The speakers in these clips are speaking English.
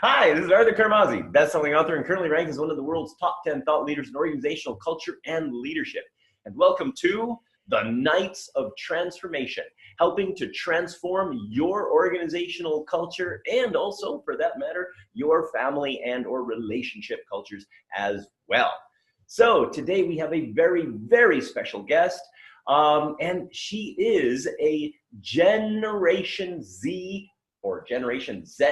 Hi, this is Arthur Carmazzi, best-selling author and currently ranked as one of the world's top 10 thought leaders in organizational culture and leadership. And welcome to the Knights of Transformation, helping to transform your organizational culture and also, for that matter, your family and or relationship cultures as well. So today we have a very, very special guest, and she is a Generation Z or Generation Z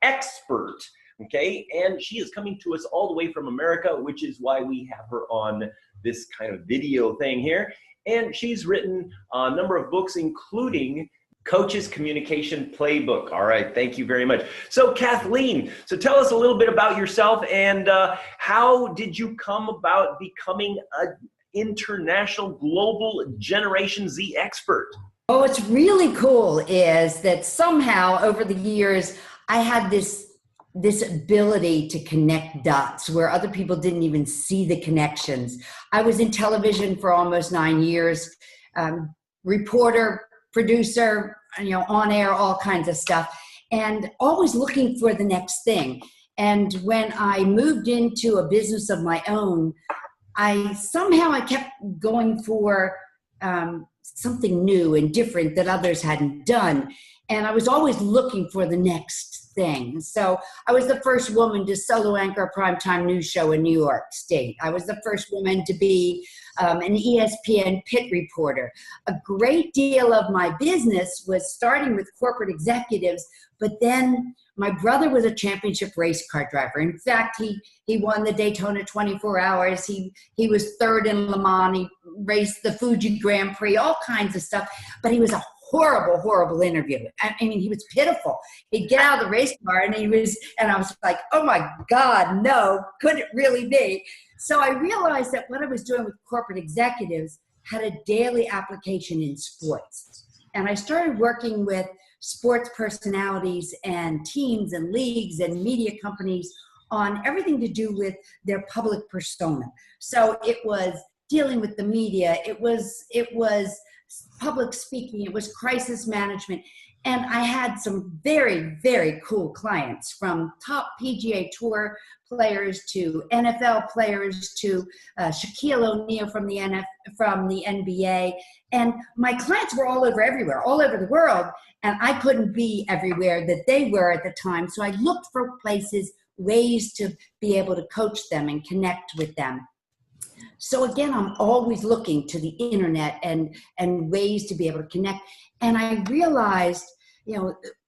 expert, okay? And she is coming to us all the way from America, which is why we have her on this kind of video thing here. And she's written a number of books, including Coach's Communication Playbook. All right, thank you very much. So Kathleen, so tell us a little bit about yourself and how did you come about becoming an international global Generation Z expert? Oh, what's really cool is that somehow over the years, I had this ability to connect dots where other people didn't even see the connections. I was in television for almost 9 years, reporter, producer, on air, all kinds of stuff, and always looking for the next thing. And when I moved into a business of my own, I kept going for something new and different that others hadn't done. And I was always looking for the next thing. So I was the first woman to solo anchor a primetime news show in New York State. I was the first woman to be an ESPN pit reporter. A great deal of my business was starting with corporate executives, but then my brother was a championship race car driver. In fact, he won the Daytona 24 hours. He was third in Le Mans. He raced the Fuji Grand Prix, all kinds of stuff. But he was a horrible interview. I mean, he was pitiful. He'd get out of the race car and I was like, oh my God, no, could it really be? So I realized that what I was doing with corporate executives had a daily application in sports. And I started working with sports personalities and teams and leagues and media companies on everything to do with their public persona. So it was dealing with the media, it was public speaking, it was crisis management. And I had some very, very cool clients, from top PGA Tour players to NFL players to Shaquille O'Neal from the NBA. And my clients were all over the world. And I couldn't be everywhere that they were at the time. So I looked for places, ways to be able to coach them and connect with them. So again, I'm always looking to the internet and ways to be able to connect. And I realized,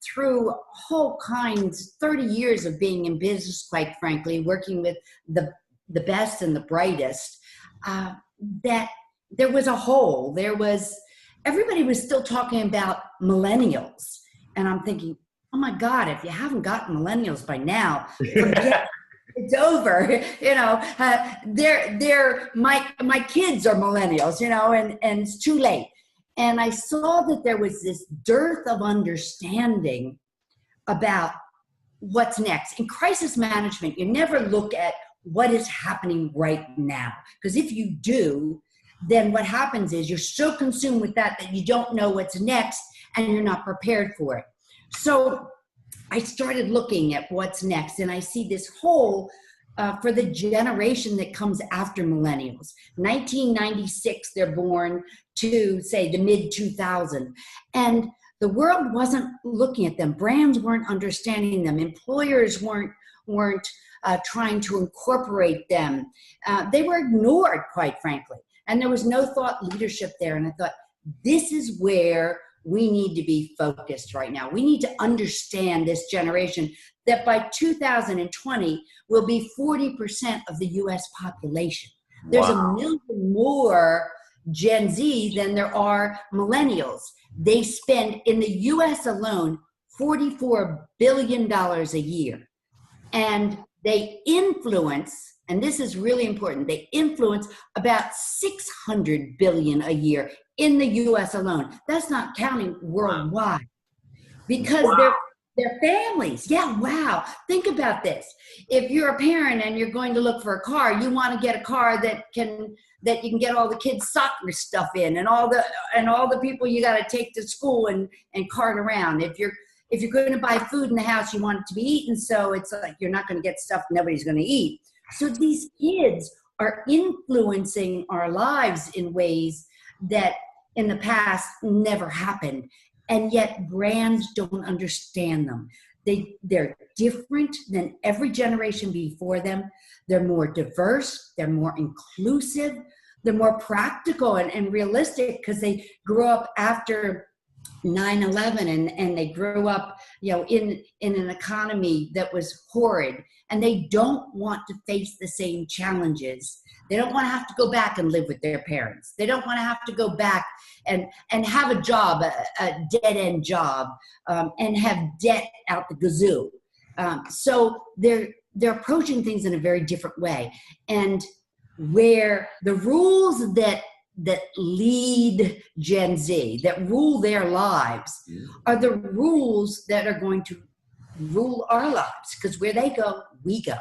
through whole kinds, 30 years of being in business, quite frankly, working with the best and the brightest, that there was a hole. Everybody was still talking about millennials. And I'm thinking, oh my God, if you haven't gotten millennials by now, forget it's over, my kids are millennials, and it's too late. And I saw that there was this dearth of understanding about what's next. In crisis management, you never look at what is happening right now. Because if you do, then what happens is you're so consumed with that you don't know what's next and you're not prepared for it. So I started looking at what's next, and I see this hole for the generation that comes after millennials. 1996, they're born to, say, the mid-2000s. And the world wasn't looking at them. Brands weren't understanding them. Employers weren't trying to incorporate them. They were ignored, quite frankly. And there was no thought leadership there. And I thought, this is where we need to be focused right now. We need to understand this generation that by 2020 will be 40% of the US population. There's a million more Gen Z than there are millennials. They spend, in the US alone, $44 billion a year. And they influence, and this is really important, they influence about $600 billion a year in the US alone. That's not counting worldwide. Because they're families. Yeah, wow. Think about this. If you're a parent and you're going to look for a car, you want to get a car that you can get all the kids' soccer stuff in and all the people you got to take to school and cart around. if you're going to buy food in the house, you want it to be eaten. So it's like you're not going to get stuff nobody's going to eat. So these kids are influencing our lives in ways that in the past never happened. And yet brands don't understand them. They're different than every generation before them. They're more diverse. They're more inclusive. They're more practical and realistic because they grew up after 9/11 and they grew up, in an economy that was horrid, and they don't want to face the same challenges. They don't want to have to go back and live with their parents. They don't want to have to go back and have a job, a dead-end job, and have debt out the gazoo. So they're approaching things in a very different way. And where the rules that lead Gen Z, that rule their lives, are the rules that are going to rule our lives. Because where they go, we go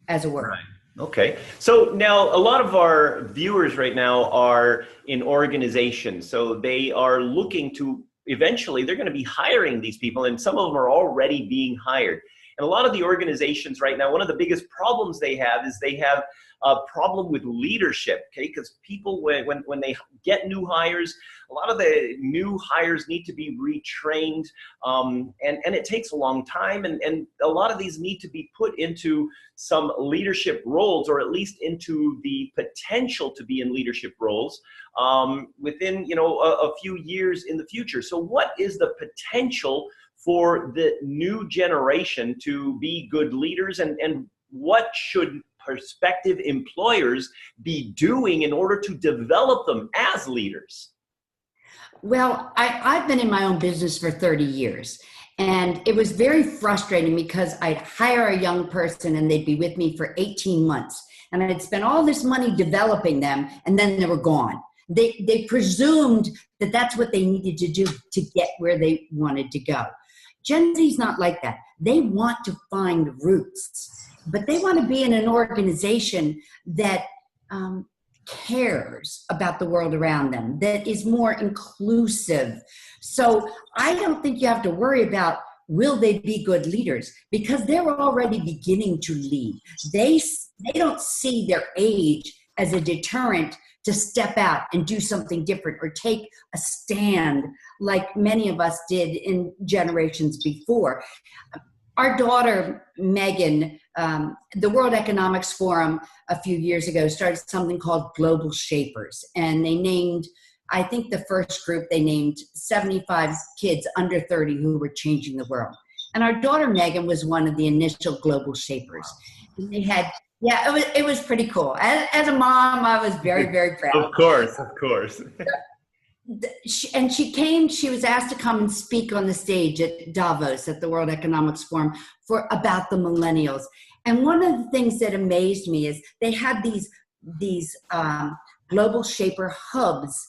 as a world. Right. Okay. So now a lot of our viewers right now are in organizations. So they are looking to, eventually they're going to be hiring these people, and some of them are already being hired. And a lot of the organizations right now, one of the biggest problems they have is they have a problem with leadership, okay? Because people, when they get new hires, a lot of the new hires need to be retrained, and it takes a long time, and a lot of these need to be put into some leadership roles, or at least into the potential to be in leadership roles within, a few years in the future. So what is the potential for the new generation to be good leaders, and what should prospective employers be doing in order to develop them as leaders? Well, I've been in my own business for 30 years, and it was very frustrating because I'd hire a young person and they'd be with me for 18 months, and I'd spend all this money developing them, and then they were gone. They presumed that that's what they needed to do to get where they wanted to go. Gen Z's not like that. They want to find roots, but they want to be in an organization that cares about the world around them, that is more inclusive. So I don't think you have to worry about, will they be good leaders? Because they're already beginning to lead. They don't see their age as a deterrent to step out and do something different or take a stand like many of us did in generations before. Our daughter, Megan, the World Economics Forum a few years ago started something called Global Shapers. And they named, I think the first group, they named 75 kids under 30 who were changing the world. And our daughter, Megan, was one of the initial Global Shapers. And they had, it was pretty cool. As a mom, I was very, very proud. Of course. And she was asked to come and speak on the stage at Davos at the World Economics Forum about the millennials. And one of the things that amazed me is they had these global shaper hubs.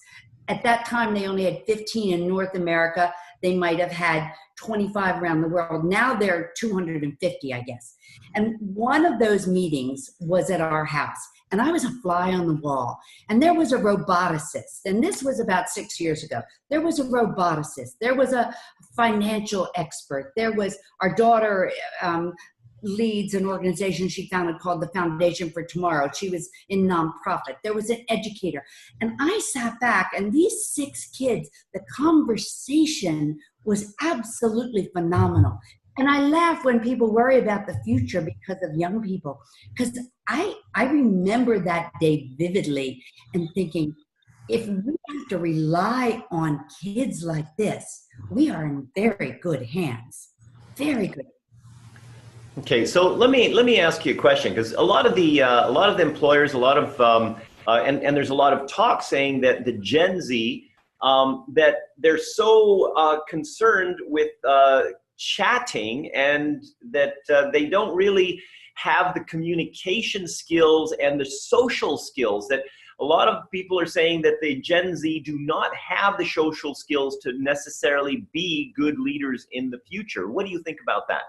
At that time, they only had 15 in North America. They might have had 25 around the world. Now there are 250, I guess. And one of those meetings was at our house. And I was a fly on the wall. And there was a roboticist. And this was about 6 years ago. There was a roboticist. There was a financial expert. There was our daughter leads an organization she founded called the Foundation for Tomorrow. She was in nonprofit. There was an educator. And I sat back, and these 6 kids, the conversation was absolutely phenomenal. And I laugh when people worry about the future because of young people, because I remember that day vividly and thinking, if we have to rely on kids like this, we are in very good hands. Very good. Okay, so let me ask you a question, because a lot of the employers, and there's a lot of talk saying that the Gen Z, that they're so concerned with chatting, and that they don't really have the communication skills and the social skills. That a lot of people are saying that the Gen Z do not have the social skills to necessarily be good leaders in the future. What do you think about that?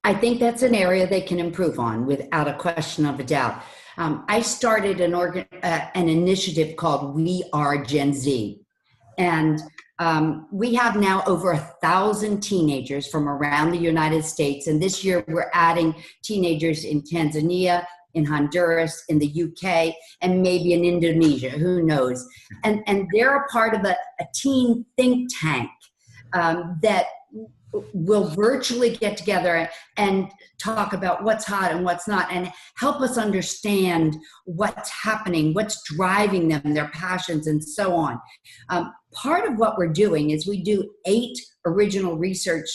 I think that's an area they can improve on without a question of a doubt. I started an initiative called We Are Gen Z. And we have now over 1,000 teenagers from around the United States. And this year we're adding teenagers in Tanzania, in Honduras, in the UK, and maybe in Indonesia, who knows. And they're a part of a teen think tank that will virtually get together and talk about what's hot and what's not, and help us understand what's happening, what's driving them, their passions, and so on. Part of what we're doing is we do 8 original research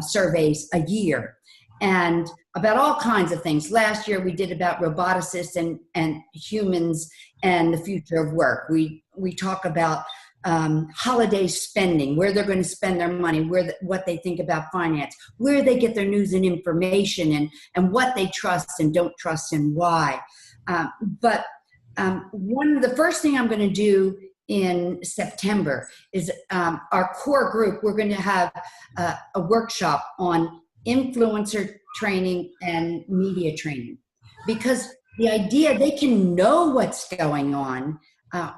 surveys a year, and about all kinds of things. Last year we did about roboticists and humans and the future of work. We talk about holiday spending, where they're going to spend their money, what they think about finance, where they get their news and information, and what they trust and don't trust and why. But one of the first thing I'm going to do in September is our core group, we're going to have a workshop on influencer training and media training, because the idea they can know what's going on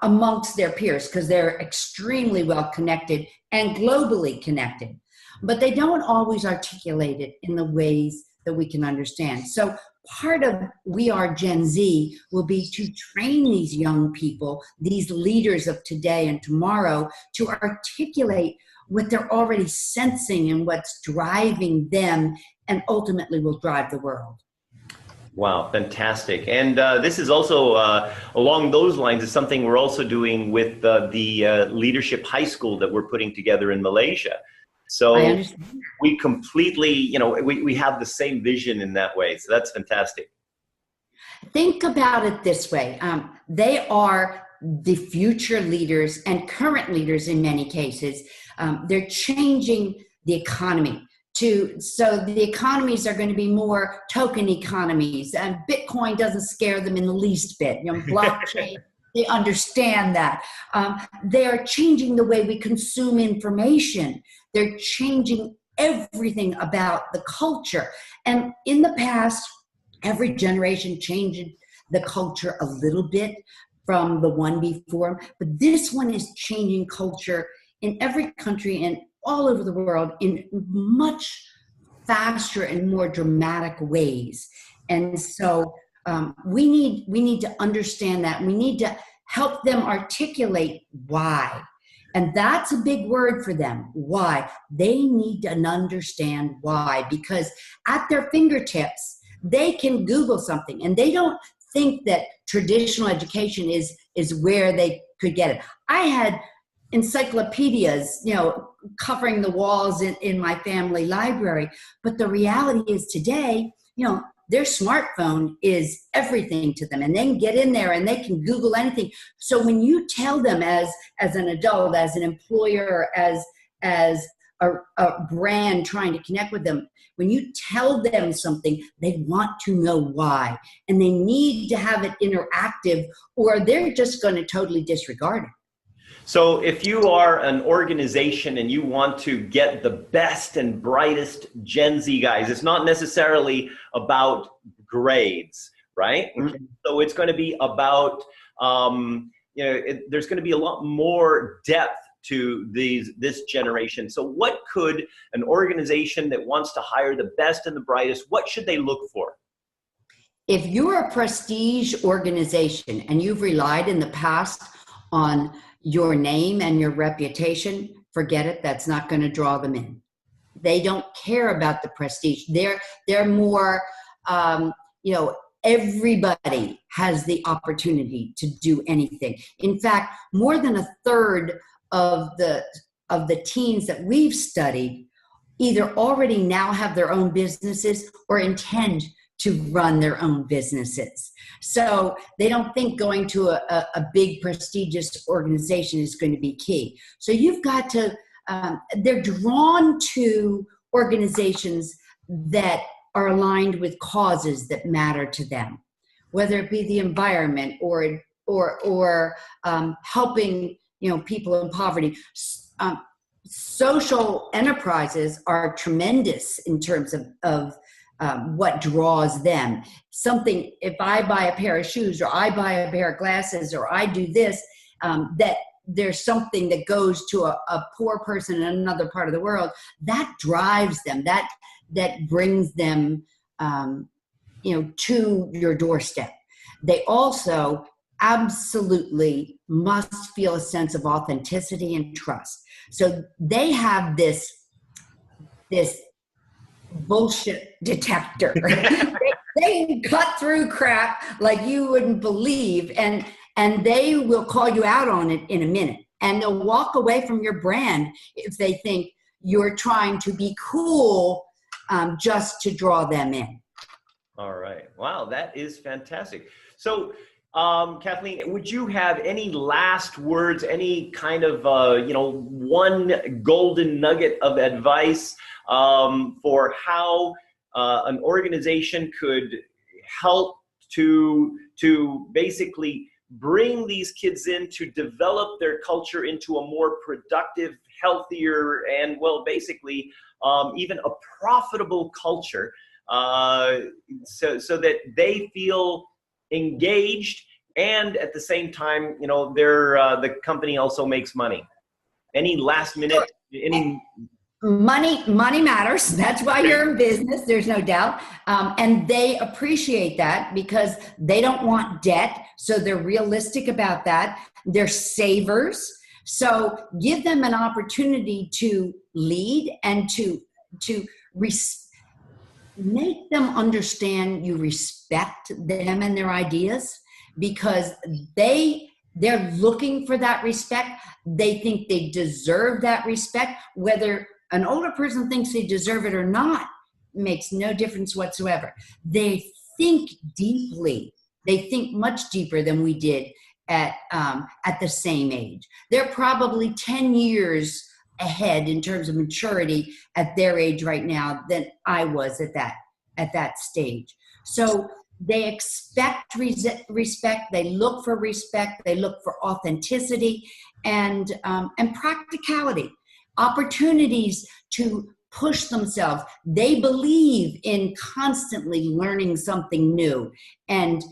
amongst their peers, because they're extremely well connected and globally connected, but they don't always articulate it in the ways that we can understand. So part of We Are Gen Z will be to train these young people, these leaders of today and tomorrow, to articulate what they're already sensing and what's driving them, and ultimately will drive the world. Wow, fantastic. And this is also, along those lines, is something we're also doing with the Leadership High School that we're putting together in Malaysia. So we completely, we have the same vision in that way. So that's fantastic. Think about it this way. They are the future leaders and current leaders in many cases. They're changing the economy. So the economies are going to be more token economies, and Bitcoin doesn't scare them in the least bit. Blockchain, they understand that. They are changing the way we consume information. They're changing everything about the culture. And in the past, every generation changed the culture a little bit from the one before, but this one is changing culture in every country and all over the world in much faster and more dramatic ways. And so we need to understand that. We need to help them articulate why. And that's a big word for them, why. They need to understand why, because at their fingertips, they can Google something, and they don't think that traditional education is where they could get it. I had encyclopedias, covering the walls in my family library. But the reality is today, their smartphone is everything to them, and they can get in there and they can Google anything. So when you tell them as an adult, as an employer, as a brand trying to connect with them, when you tell them something, they want to know why, and they need to have it interactive, or they're just going to totally disregard it. So if you are an organization and you want to get the best and brightest Gen Z guys, it's not necessarily about grades, right? Mm-hmm. So it's going to be about, there's going to be a lot more depth to this generation. So what could an organization that wants to hire the best and the brightest, what should they look for? If you're a prestige organization and you've relied in the past on your name and your reputation, forget it. That's not going to draw them in. They don't care about the prestige. They're more, everybody has the opportunity to do anything. In fact, more than a third of the teens that we've studied either already now have their own businesses or intend to run their own businesses. So they don't think going to a big prestigious organization is going to be key. So you've got to, they're drawn to organizations that are aligned with causes that matter to them, whether it be the environment or helping people in poverty. Social enterprises are tremendous in terms of what draws them. Something, if I buy a pair of shoes or I buy a pair of glasses or I do this, that there's something that goes to a poor person in another part of the world, that drives them, that brings them, to your doorstep. They also absolutely must feel a sense of authenticity and trust. So they have this bullshit detector. They can cut through crap like you wouldn't believe, and they will call you out on it in a minute. And they'll walk away from your brand if they think you're trying to be cool just to draw them in. All right. Wow, that is fantastic. So, Kathleen, would you have any last words, any kind of, one golden nugget of advice for how an organization could help to basically bring these kids in to develop their culture into a more productive, healthier, and, well, basically even a profitable culture, so that they feel engaged, and at the same time, the company also makes money? Any last minute, any... Money matters. That's why you're in business. There's no doubt. And they appreciate that because they don't want debt. So they're realistic about that. They're savers. So give them an opportunity to lead and to make them understand you respect them and their ideas, because they're looking for that respect. They think they deserve that respect. Whether an older person thinks they deserve it or not makes no difference whatsoever. They think deeply. They think much deeper than we did at the same age. They're probably 10 years ahead in terms of maturity at their age right now than I was at that stage. So they expect respect. They look for respect. They look for authenticity and practicality, opportunities to push themselves. They believe in constantly learning something new and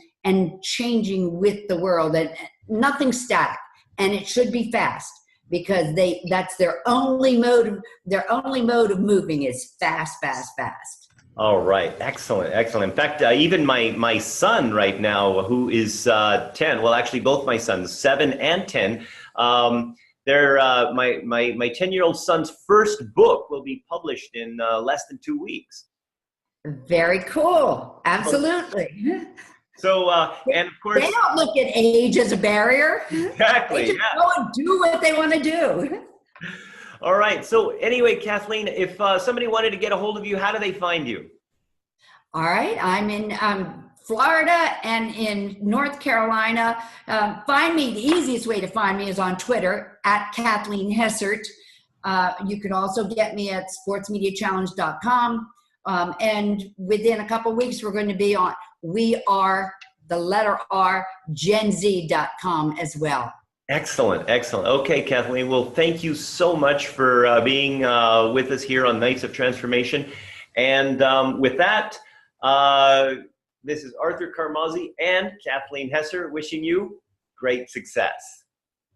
changing with the world, and nothing static. And it should be fast, because that's their only mode of moving is fast. All right. Excellent. In fact, even my son right now, who is 10, well, actually both my sons, 7 and 10, they're my 10-year-old son's first book will be published in less than 2 weeks. Very cool. Absolutely. So, and of course, they don't look at age as a barrier. Exactly. They just go and do what they want to do. All right. So anyway, Kathleen, if somebody wanted to get a hold of you, how do they find you? All right. I'm in Florida and in North Carolina. Find me. The easiest way to find me is on Twitter at Kathleen Hessert. You can also get me at sportsmediachallenge.com. And within a couple of weeks, we're going to be on We Are, the letter R, GenZ.com as well. Excellent. Okay, Kathleen. Well, thank you so much for being with us here on Nights of Transformation. And with that, this is Arthur Carmazzi and Kathleen Hessert wishing you great success.